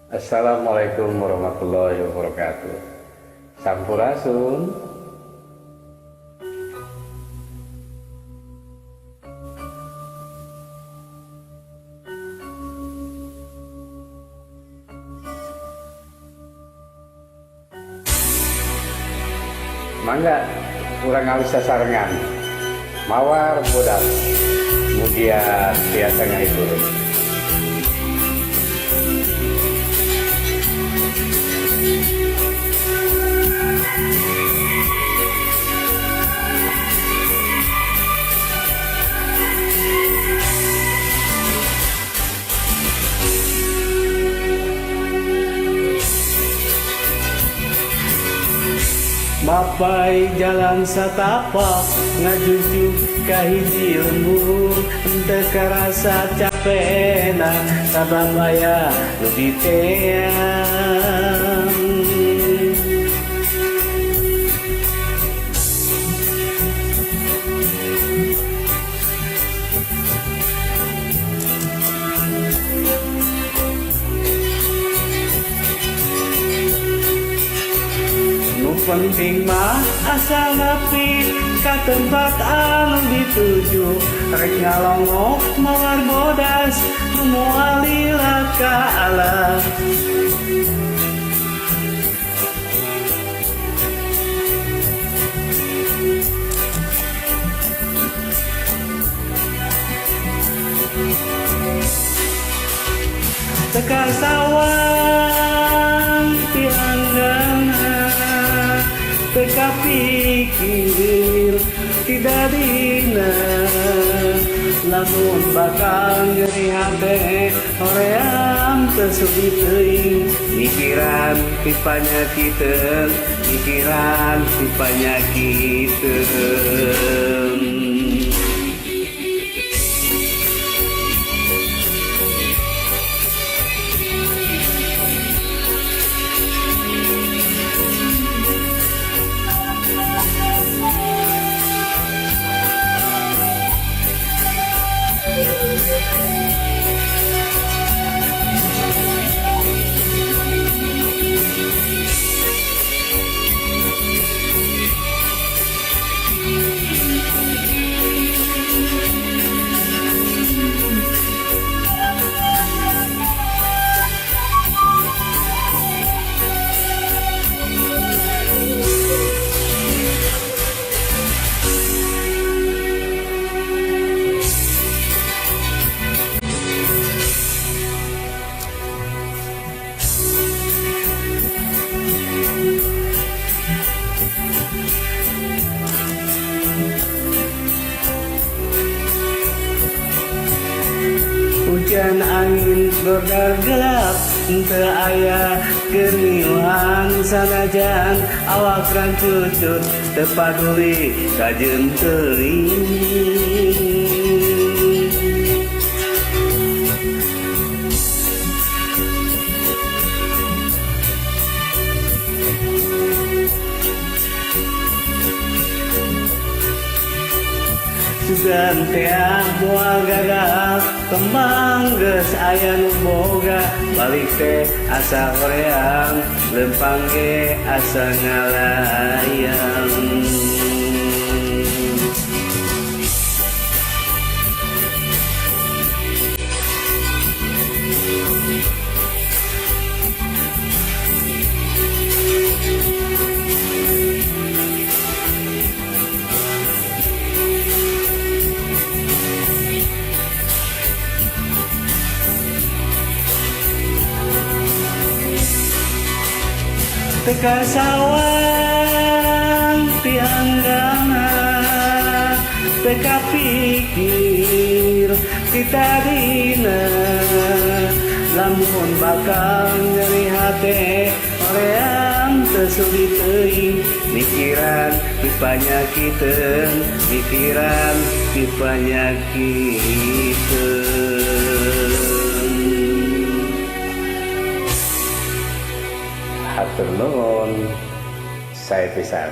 Assalamualaikum warahmatullahi wabarakatuh. Sampurasun. Mangga kurang halus sasarengan mawar bodas kemudian biasa ngaiturun. Mapai jalan satapak ngajujuk ka hiji lembur teu karasa capena sabab aya nu diteang. Penting mah asa nepi ka tempat anu dituju rek ngalongok mawar bodas nu moal lila ka alam. Teka sawang tianggana teka pikir tidak dina lamun bakal nyeri hate hoream tersudi teuing mikiran ti panyakiteun mikiran ti panyakiteun. Hujan angin berdar gelap teu aya geriuhan sanajan awak rancucut teu paduli ka jeung teuing. Sugan teang moal gagal kembang geus aya nu boga balik teh asa hoream lempang ge asa ngalayang. Teka sawang tianggana teka pikir kita dina lamun bakal nyeri hate hoream tersudi teuing mikiran ti panyakiteun mikiran ti panyakiteun. Hatur nuhun, saya pisan.